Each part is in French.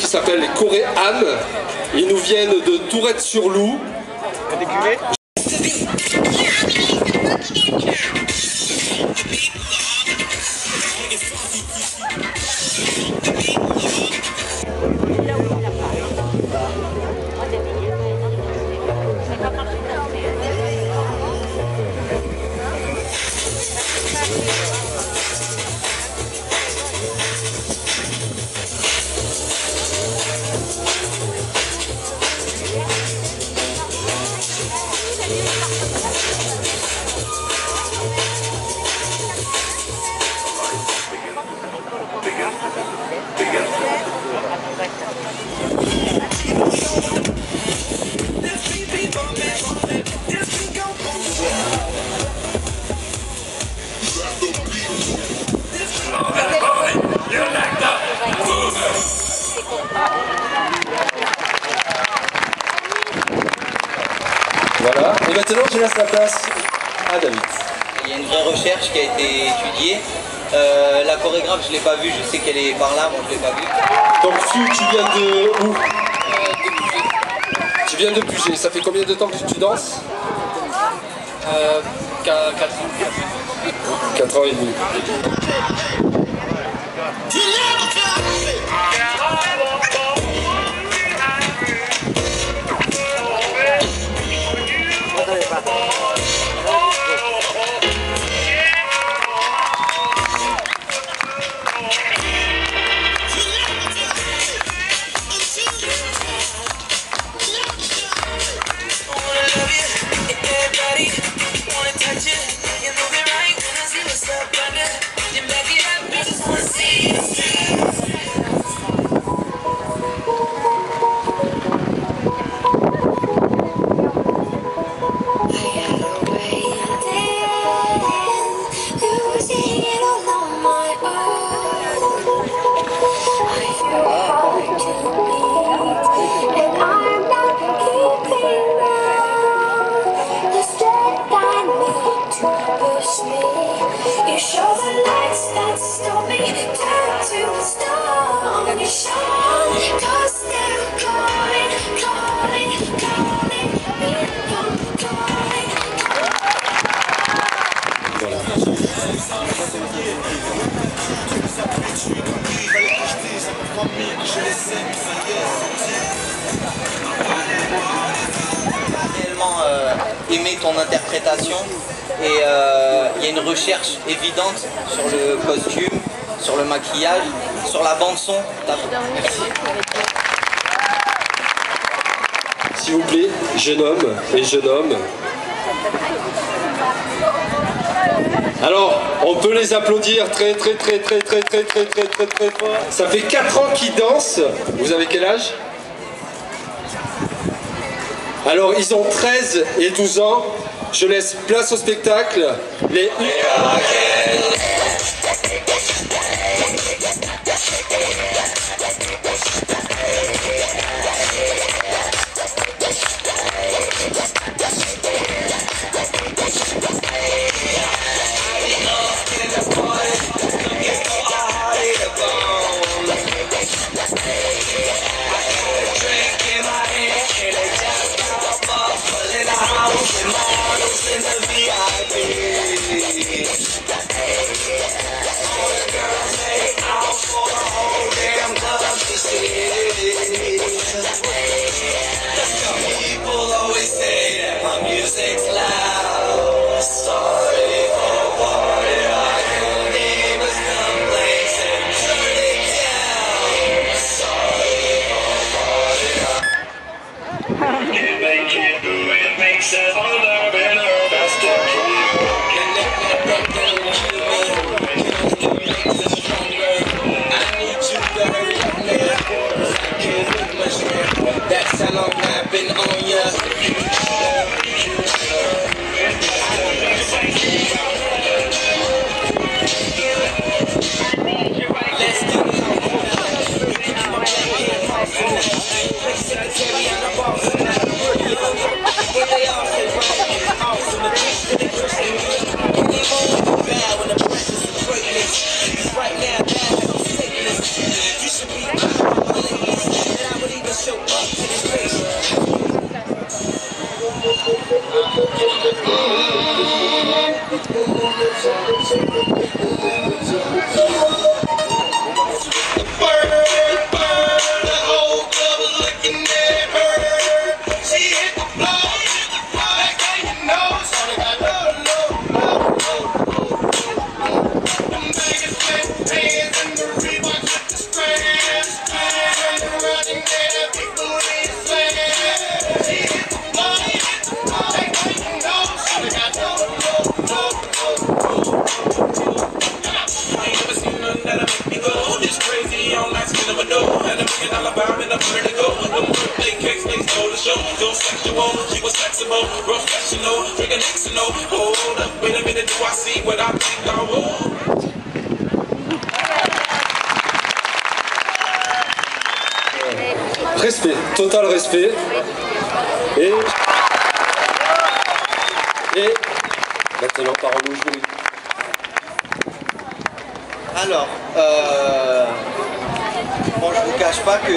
s'appellent les Coréanes. Ils nous viennent de Tourette-sur-Loup. Voilà, et maintenant je laisse la place à David. Il y a une vraie recherche qui a été étudiée. La chorégraphe, je ne l'ai pas vue, je sais qu'elle est par là, moi je ne l'ai pas vue. Donc tu viens de où? Tu viens de Puget. Ça fait combien de temps que tu danses? 4 ans. 4 ans et demi. You show the lights that stop me, turn to stone. You show, 'cause they're calling, calling, calling, calling. Réellement aimer ton interprétation. Et il y a une recherche évidente sur le costume, sur le maquillage, sur la bande-son. Merci. S'il vous plaît, jeune homme et jeune homme. Alors, on peut les applaudir très fort. Ça fait 4 ans qu'ils dansent. Vous avez quel âge? Alors, ils ont 13 et 12 ans. Je laisse place au spectacle. Les know. And $1 million bomb and I'm ready to go. The birthday cake stays stole the show. So sexual, she was flexible, professional, drinking Xano. Hold up, wait a minute, do I see what I think I will? Respect, total respect. Et maintenant, parole au jury. Alors, bon, je vous cache pas qu'il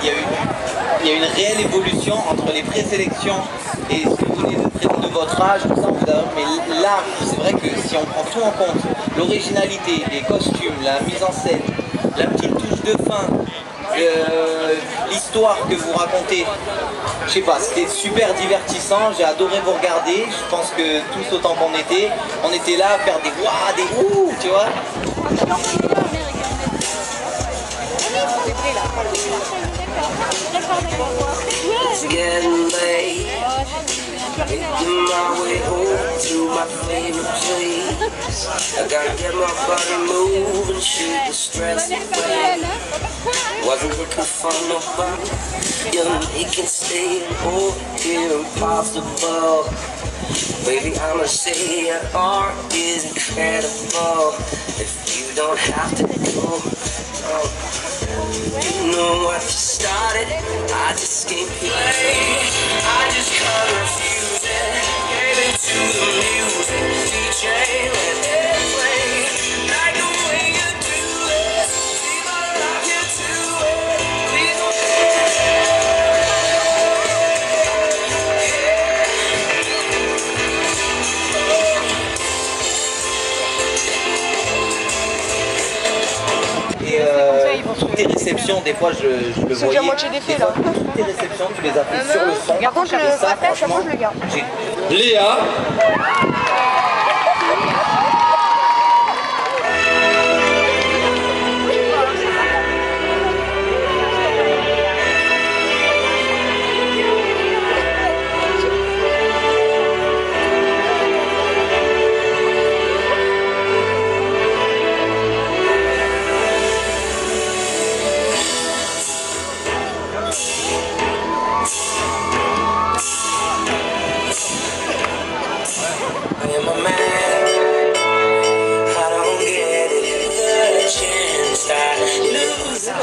y a une réelle évolution entre les présélections et si vous voulez de votre âge, tout ça, mais là, c'est vrai que si on prend tout en compte, l'originalité, les costumes, la mise en scène, la petite touche de fin, l'histoire que vous racontez, je sais pas, c'était super divertissant, j'ai adoré vous regarder, je pense que tous autant qu'on on était là à faire des waouh, des ouh, tu vois. It's getting late. Making my way home to my favorite place. I gotta get my body moving, shoot the stress away. Wasn't looking for nobody. You're making staying over here impossible. Baby, I'ma say your art is incredible. If you don't have to go, you know what you started, I just can't play. I just can't refuse it. Gave it to the music. DJ, let it play. Like the way you do it. Leave my rock you to it. Please don't toutes tes réceptions, des fois je le voyais, des fois, toutes tes réceptions tu les as fait sur le son. Par contre, et ça, franchement, je le garde. Léa.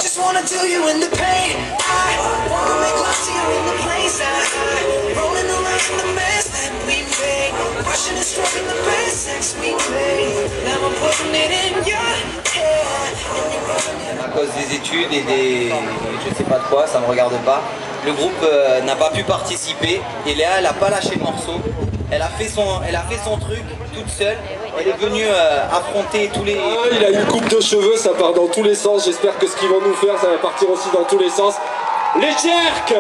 just wanna do you in the pain. I wanna make love to you in the place I rolling around in the mess that we made. Rushing and stroking the best sex we made. Now I'm putting it in your head. À cause des études et des... je sais pas de quoi, ça me regarde pas. Le groupe n'a pas pu participer et Léa elle a pas lâché le morceau. Elle a fait son truc toute seule. Elle est venue affronter tous les... Ah, il a une coupe de cheveux, ça part dans tous les sens. J'espère que ce qu'ils vont nous faire, ça va partir aussi dans tous les sens. Les Jerks!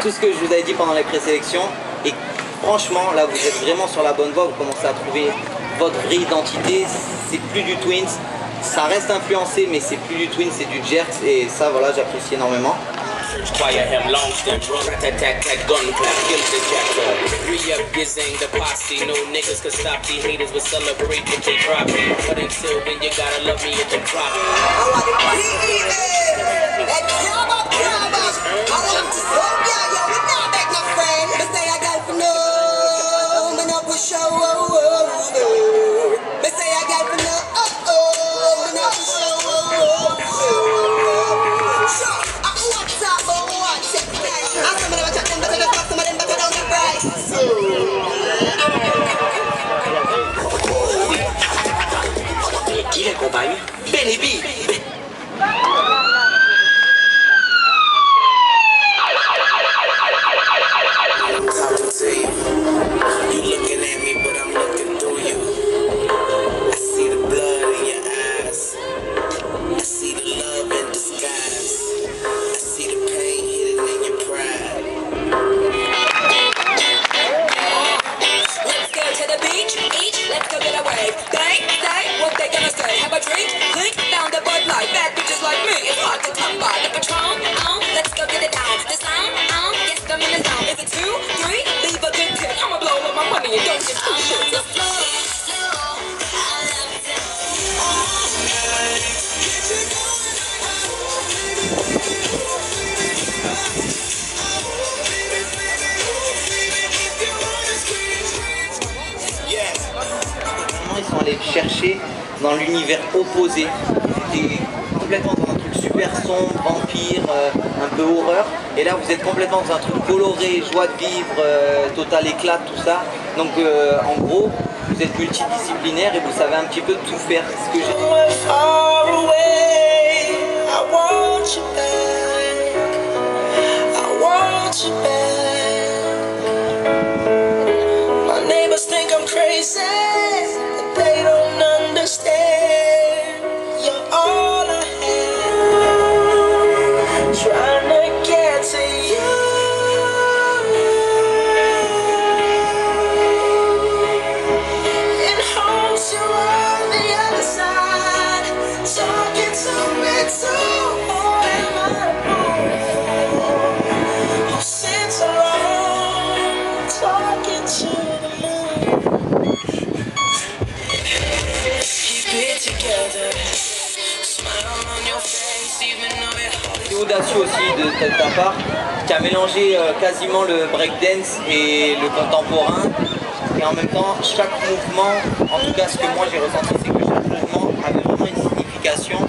Tout ce que je vous avais dit pendant les présélections, et franchement là vous êtes vraiment sur la bonne voie, vous commencez à trouver votre vraie identité, c'est plus du Twins, ça reste influencé, mais c'est plus du twin, c'est du jerk, et ça, voilà, j'apprécie énormément. Fire him long stem, rat-tat-tat-tat, gun clap, kill the jackal. Re-up your zing, the posse, no niggas could stop the haters, will celebrate what they drop me. But until then, you gotta love me at the drop. Qui l'accompagne? Benny B. Ils sont allés chercher dans l'univers opposé. C'était complètement dans un truc super sombre, vampire, un peu horreur. Et là, vous êtes complètement dans un truc coloré, joie de vivre, total éclat, tout ça. Donc, en gros, vous êtes multidisciplinaire et vous savez un petit peu tout faire. Ce que j'ai... C'est audacieux aussi de ta part, qui a mélangé quasiment le breakdance et le contemporain. Et en même temps, chaque mouvement, en tout cas ce que moi j'ai ressenti, c'est que chaque mouvement avait vraiment une signification.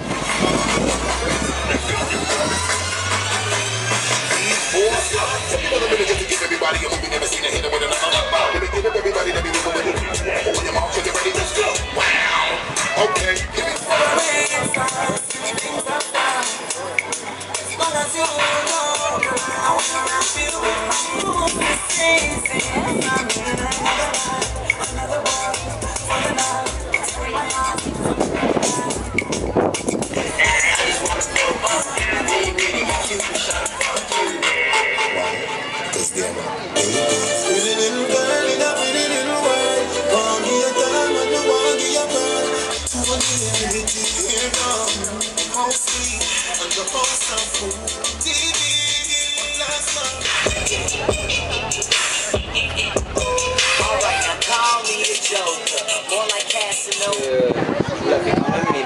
Vous la faites quand même, mais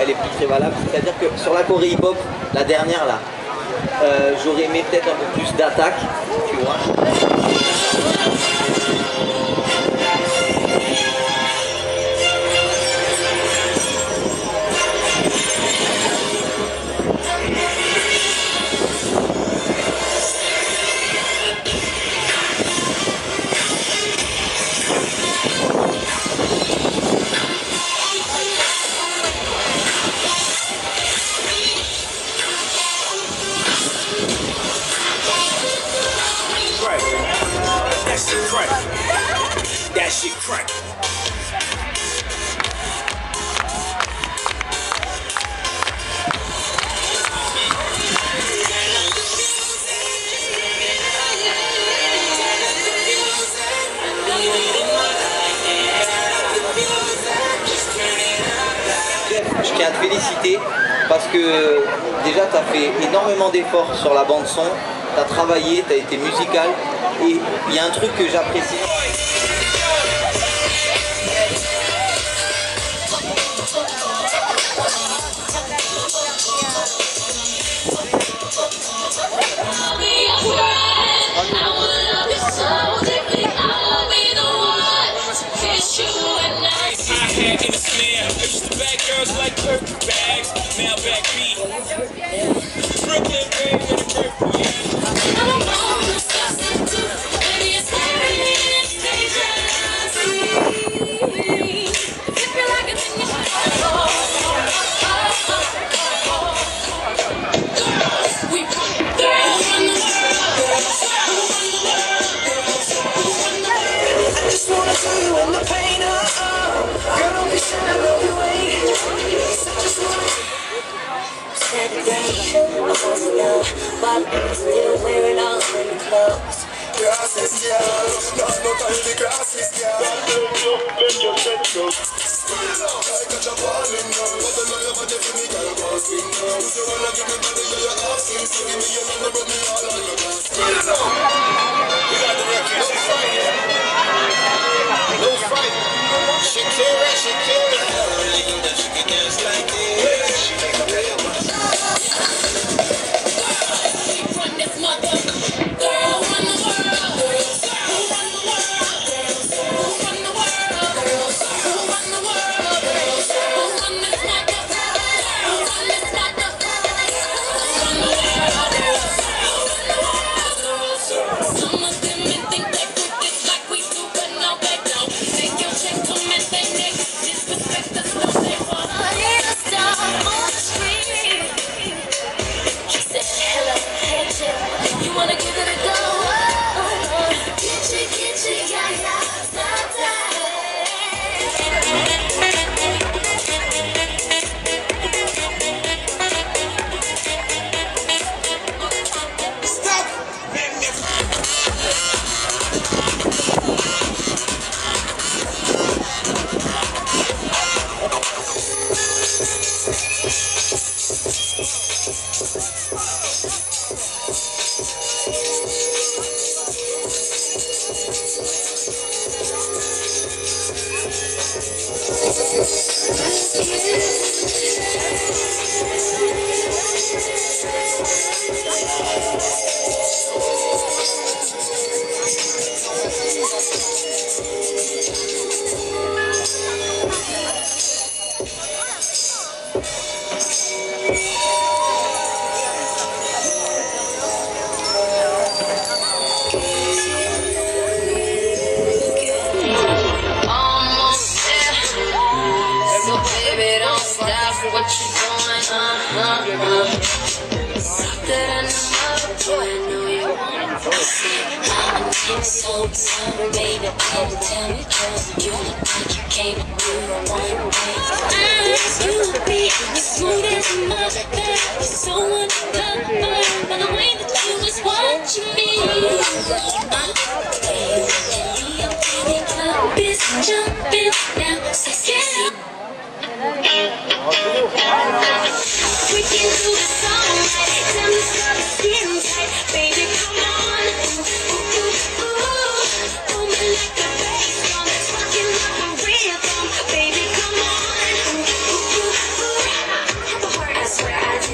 elle est plus très valable. C'est-à-dire que sur la choré hip-hop, la dernière là, j'aurais aimé peut-être un peu plus d'attaque, tu vois. Right. féliciter parce que déjà tu as fait énormément d'efforts sur la bande son, tu as travaillé, tu as été musical et il y a un truc que j'apprécie. Like perfect bags, now back beat. Brooklyn, baby, but still wearing all the clothes. Gracias, girl. No time the gracias, girl. Make your shit go. I got your balling now. But I know your body for me, girl. Bossing now. If you wanna give me body, you're asking. So give me your number, but me all on your ass. We got the record. No fight. Shakira, Shakira. Only that she can dance like this. She make a play of us. Run this mother, girl, run the world. You wanna give it a go? Get you, yeah, yeah, what you doing, That I know you wanna see. I'm so tired, baby. Tell me, girl, you look like you came through one day. You be smooth as my back, so uncovered by the way that you was watching me. The club is jumping now, so get up. We can do the song right. Tell me stop skin tight. Baby, come on. Ooh, ooh, ooh. Pull me like a bass drum. Rockin' like a rhythm. Baby, come on. Ooh, ooh, ooh. I swear I do.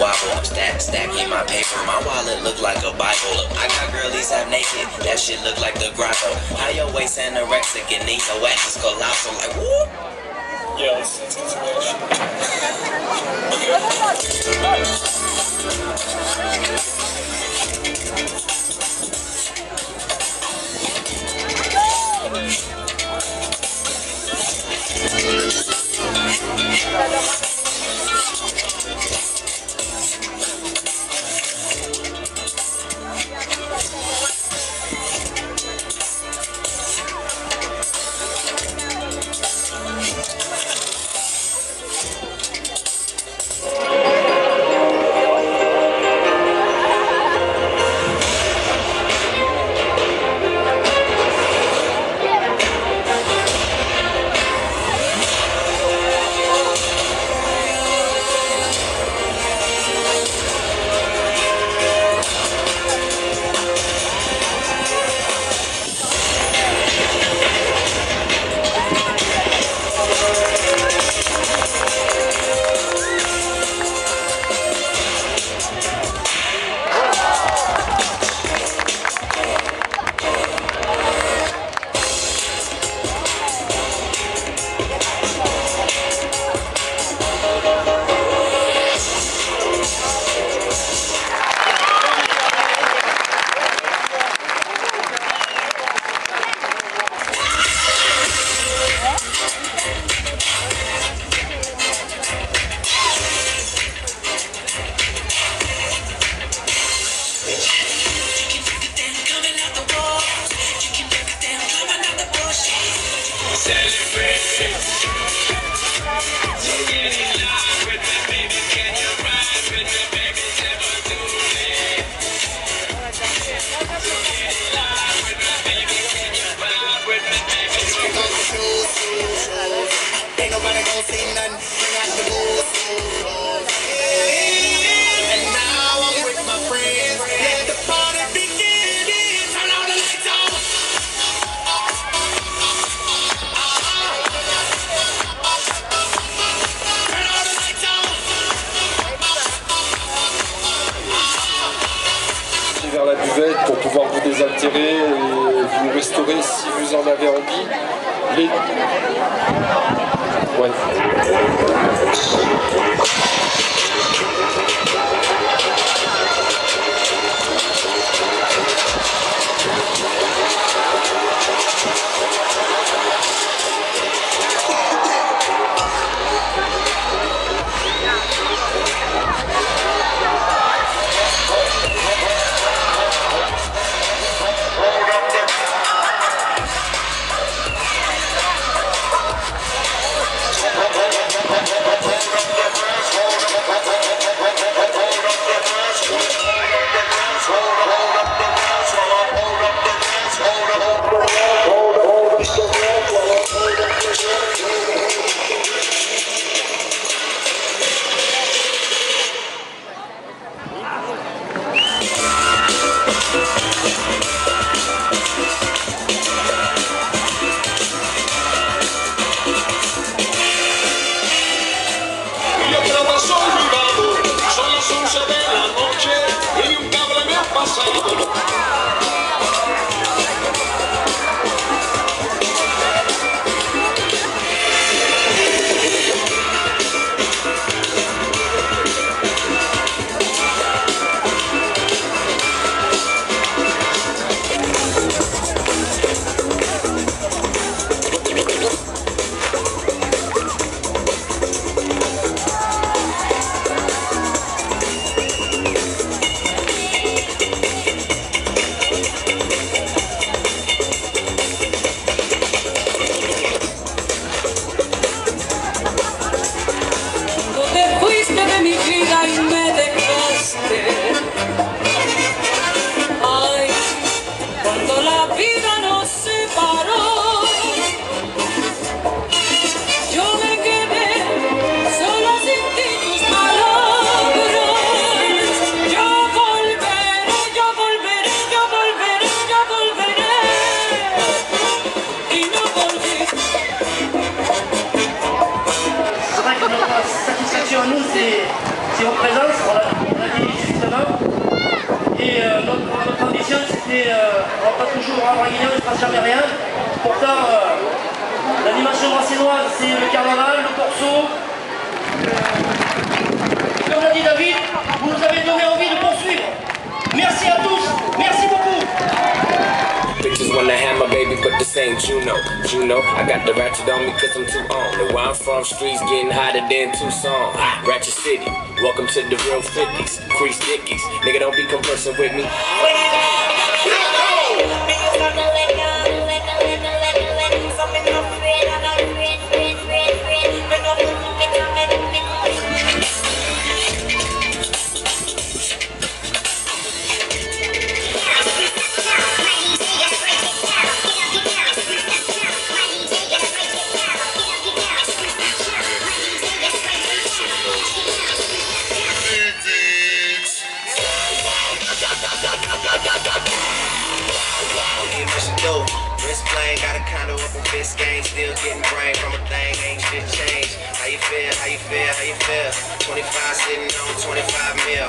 Wobble, I'm stacking my paper. My wallet look like a Bible. I got girlies half naked, that shit look like the grotto. How your waist anorexic and need your ass is colossal. Like, whoop. Yeah, let's get some of that shit. Vers la buvette pour pouvoir vous désaltérer et vous restaurer si vous en avez envie. Ouais. C'est vos présences, on l'a dit justement. Et notre ambition, c'était, on va pas toujours avoir guignon, il ne se passe jamais rien. Pourtant, l'animation racinoise, c'est le carnaval, le corso. Comme l'a dit David, vous nous avez donné envie de poursuivre. Merci à tous, merci beaucoup. Bitches wanna hammer, baby, but this ain't Juno. Juno, I got the ratchet on me cause I'm too on. And where I'm from, streets getting hotter than Tucson. Ratchet City, welcome to the real 50s. Crease Dickies, nigga, don't be conversing with me. Wrist playing, got a condo up in Biscayne, still getting brain from a thing, ain't shit changed. How you feel, how you feel, how you feel? 25 sitting on 25 mil.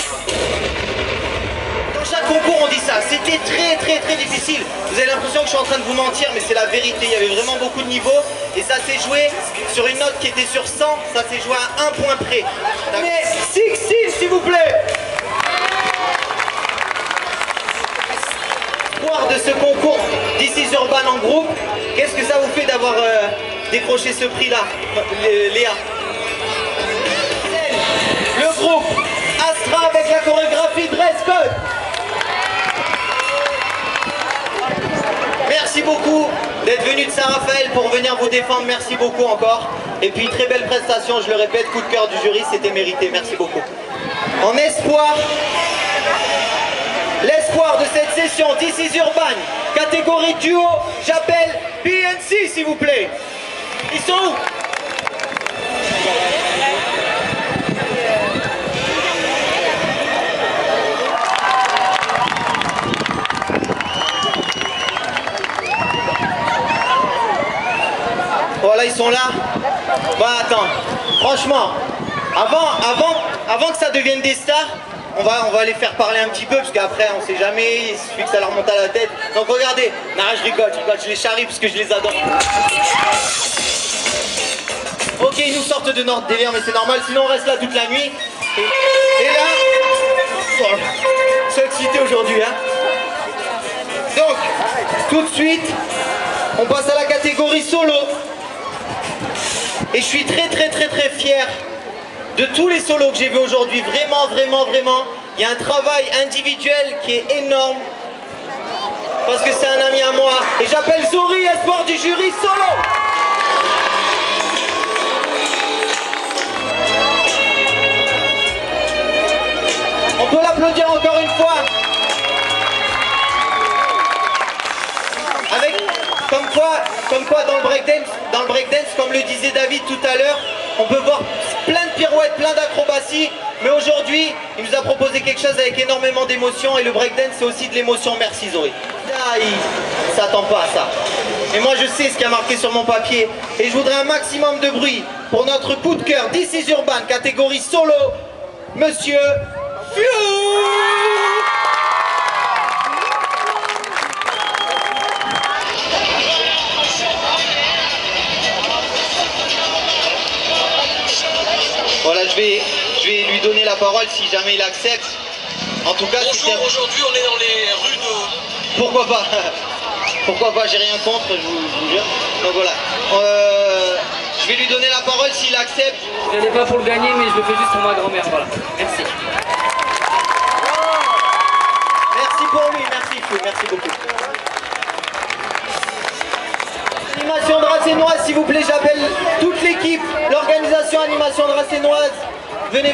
Dans chaque concours on dit ça, c'était très difficile. Vous avez l'impression que je suis en train de vous mentir, mais c'est la vérité. Il y avait vraiment beaucoup de niveaux et ça s'est joué sur une note qui était sur 100, ça s'est joué à 1 point près. Mais 6 s'il vous plaît. De ce concours This is Urban en groupe, qu'est-ce que ça vous fait d'avoir décroché ce prix là, Léa? Le groupe Astra avec la chorégraphie Dress Code. Merci beaucoup d'être venu de Saint-Raphaël pour venir vous défendre, merci beaucoup encore. Et puis très belle prestation, je le répète, coup de cœur du jury, c'était mérité, merci beaucoup. En espoir, l'espoir de cette session This is Urban, catégorie duo, j'appelle PNC s'il vous plaît. Ils sont où? Voilà, ils sont là. Bon, attends, franchement, avant que ça devienne des stars, on va les faire parler un petit peu parce qu'après on sait jamais, il suffit que ça leur monte à la tête. Donc regardez, non je rigole, je les charrie parce que je les adore. Ok, ils nous sortent de notre délire mais c'est normal, sinon on reste là toute la nuit. Et là, oh, je suis excité aujourd'hui hein. Donc, tout de suite, on passe à la catégorie solo. Et je suis très fier de tous les solos que j'ai vus aujourd'hui, vraiment. Il y a un travail individuel qui est énorme. Parce que c'est un ami à moi. Et j'appelle Zori, espoir du jury solo. On peut l'applaudir encore une fois. Avec, comme quoi dans le breakdance, comme le disait David tout à l'heure, on peut voir plein de pirouettes, plein d'acrobaties, mais aujourd'hui, il nous a proposé quelque chose avec énormément d'émotion et le breakdance, c'est aussi de l'émotion. Merci Zori. Ah, il s'attend pas à ça. Et moi, je sais ce qui a marqué sur mon papier et je voudrais un maximum de bruit pour notre coup de cœur This is Urban, catégorie solo, Monsieur Fiu. Voilà, je vais lui donner la parole si jamais il accepte. En tout cas, bonjour, aujourd'hui on est dans les rues de... Pourquoi pas? Pourquoi pas, j'ai rien contre, je vous jure. Donc voilà. Je vais lui donner la parole s'il accepte. Je n'ai pas pour le gagner, mais je le fais juste pour ma grand-mère, voilà. Merci. Merci pour lui, merci Fou, merci beaucoup. Animation Dracénoise, s'il vous plaît, j'appelle toute l'équipe, l'organisation Animation Dracénoise. Venez.